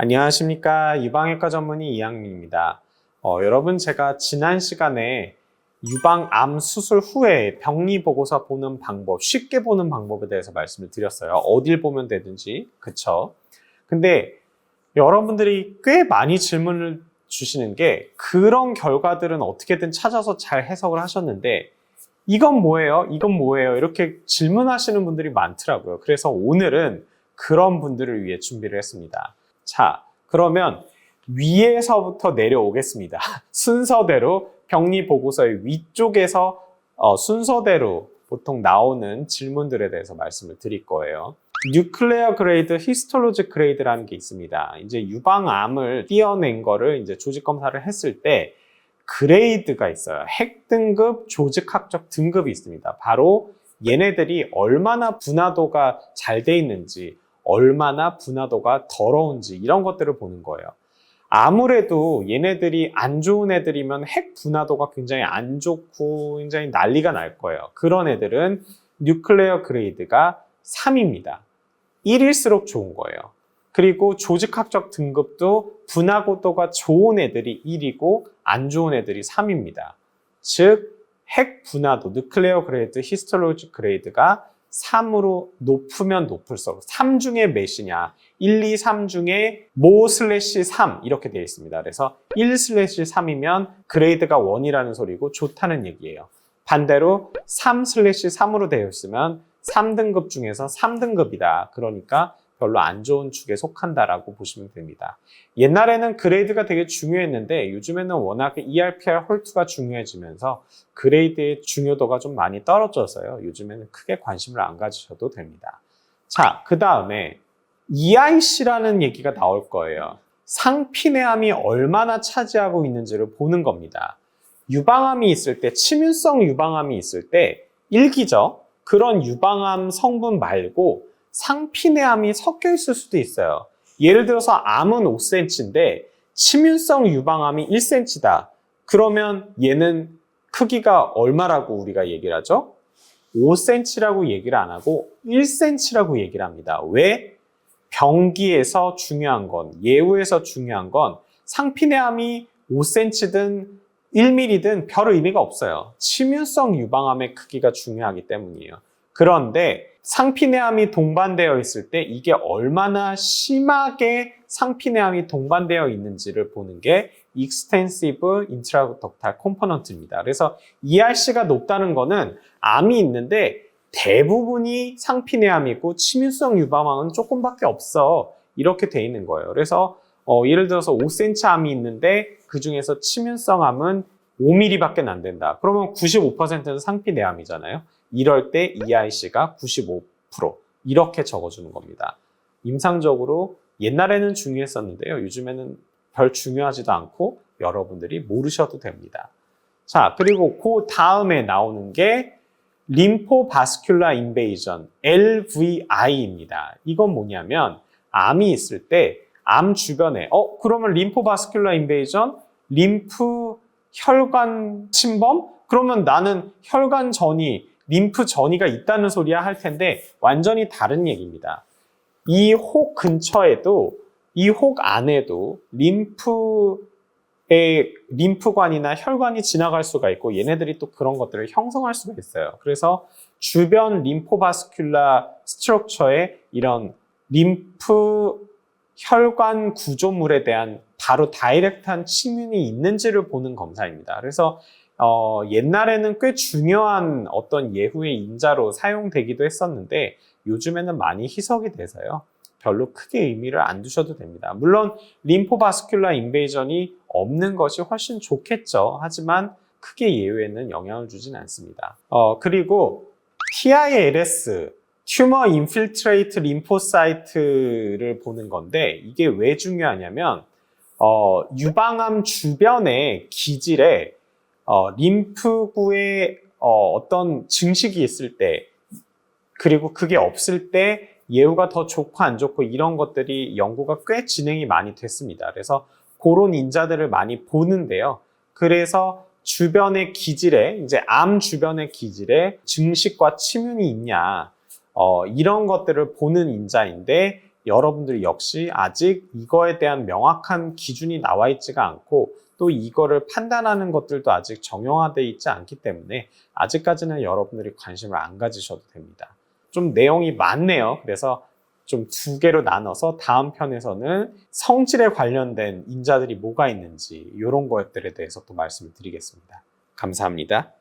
안녕하십니까. 유방외과 전문의 이양민입니다. 여러분 제가 지난 시간에 유방암 수술 후에 병리 보고서 보는 방법, 쉽게 보는 방법에 대해서 말씀을 드렸어요. 어딜 보면 되든지, 그쵸? 근데 여러분들이 꽤 많이 질문을 주시는 게 그런 결과들은 어떻게든 찾아서 잘 해석을 하셨는데 이건 뭐예요? 이건 뭐예요? 이렇게 질문하시는 분들이 많더라고요. 그래서 오늘은 그런 분들을 위해 준비를 했습니다. 자, 그러면 위에서부터 내려오겠습니다. 순서대로 병리 보고서의 위쪽에서 순서대로 보통 나오는 질문들에 대해서 말씀을 드릴 거예요. 뉴클레어 그레이드, 히스톨로지 그레이드라는 게 있습니다. 이제 유방암을 띄어낸 거를 이제 조직 검사를 했을 때 그레이드가 있어요. 핵 등급, 조직학적 등급이 있습니다. 바로 얘네들이 얼마나 분화도가 잘 돼 있는지, 얼마나 분화도가 더러운지 이런 것들을 보는 거예요. 아무래도 얘네들이 안 좋은 애들이면 핵 분화도가 굉장히 안 좋고 굉장히 난리가 날 거예요. 그런 애들은 뉴클레어 그레이드가 3입니다. 1일수록 좋은 거예요. 그리고 조직학적 등급도 분화도가 좋은 애들이 1이고 안 좋은 애들이 3입니다. 즉, 핵 분화도, 뉴클레어 그레이드, 히스톨로지 그레이드가 3으로 높으면 높을수록 3 중에 몇이냐, 1, 2, 3 중에 모/3 이렇게 되어 있습니다. 그래서 1/3이면 그레이드가 1이라는 소리고 좋다는 얘기예요. 반대로 3/3으로 되어 있으면 3등급 중에서 3등급이다. 그러니까 별로 안 좋은 축에 속한다라고 보시면 됩니다. 옛날에는 그레이드가 되게 중요했는데 요즘에는 워낙 ERPR 홀트가 중요해지면서 그레이드의 중요도가 좀 많이 떨어져서요. 요즘에는 크게 관심을 안 가지셔도 됩니다. 자, 그 다음에 EIC라는 얘기가 나올 거예요. 상피내암이 얼마나 차지하고 있는지를 보는 겁니다. 유방암이 있을 때, 침윤성 유방암이 있을 때 일기죠. 그런 유방암 성분 말고 상피내암이 섞여 있을 수도 있어요. 예를 들어서 암은 5cm인데 침윤성 유방암이 1cm다. 그러면 얘는 크기가 얼마라고 우리가 얘기를 하죠? 5cm라고 얘기를 안 하고 1cm라고 얘기를 합니다. 왜? 병기에서 중요한 건, 예후에서 중요한 건 상피내암이 5cm든 1mm든 별 의미가 없어요. 침윤성 유방암의 크기가 중요하기 때문이에요. 그런데 상피내암이 동반되어 있을 때 이게 얼마나 심하게 상피내암이 동반되어 있는지를 보는 게 Extensive Intraductal Component입니다. 그래서 ERC가 높다는 거는 암이 있는데 대부분이 상피내암이고 침윤성 유방암은 조금밖에 없어. 이렇게 돼 있는 거예요. 그래서 예를 들어서 5cm 암이 있는데 그 중에서 침윤성 암은 5mm밖에 안 된다. 그러면 95%는 상피내암이잖아요. 이럴 때 EIC가 95% 이렇게 적어주는 겁니다. 임상적으로 옛날에는 중요했었는데요. 요즘에는 별 중요하지도 않고 여러분들이 모르셔도 됩니다. 자, 그리고 그 다음에 나오는 게 림포바스큘라 인베이전, LVI입니다. 이건 뭐냐면 암이 있을 때 암 주변에 그러면 림포바스큘라 인베이전, 림프 혈관 침범? 그러면 나는 혈관 전이, 림프 전이가 있다는 소리야 할 텐데 완전히 다른 얘기입니다. 이 혹 근처에도, 이 혹 안에도 림프관이나 혈관이 지나갈 수가 있고 얘네들이 또 그런 것들을 형성할 수가 있어요. 그래서 주변 림포바스큘라 스트럭처에 이런 림프 혈관 구조물에 대한 바로 다이렉트한 침윤이 있는지를 보는 검사입니다. 그래서 옛날에는 꽤 중요한 어떤 예후의 인자로 사용되기도 했었는데 요즘에는 많이 희석이 돼서요. 별로 크게 의미를 안 두셔도 됩니다. 물론 림포바스큘라 인베이전이 없는 것이 훨씬 좋겠죠. 하지만 크게 예후에는 영향을 주진 않습니다. 그리고 TILS, 튜머 인필트레이트 림포사이트를 보는 건데 이게 왜 중요하냐면 유방암 주변의 기질에 림프구에 어떤 증식이 있을 때 그리고 그게 없을 때 예후가 더 좋고 안 좋고 이런 것들이 연구가 꽤 진행이 많이 됐습니다. 그래서 그런 인자들을 많이 보는데요. 그래서 주변의 기질에, 이제 암 주변의 기질에 증식과 침윤이 있냐, 이런 것들을 보는 인자인데 여러분들이 역시 아직 이거에 대한 명확한 기준이 나와 있지가 않고 또 이거를 판단하는 것들도 아직 정형화되어 있지 않기 때문에 아직까지는 여러분들이 관심을 안 가지셔도 됩니다. 좀 내용이 많네요. 그래서 좀 두 개로 나눠서 다음 편에서는 성질에 관련된 인자들이 뭐가 있는지 이런 것들에 대해서 또 말씀을 드리겠습니다. 감사합니다.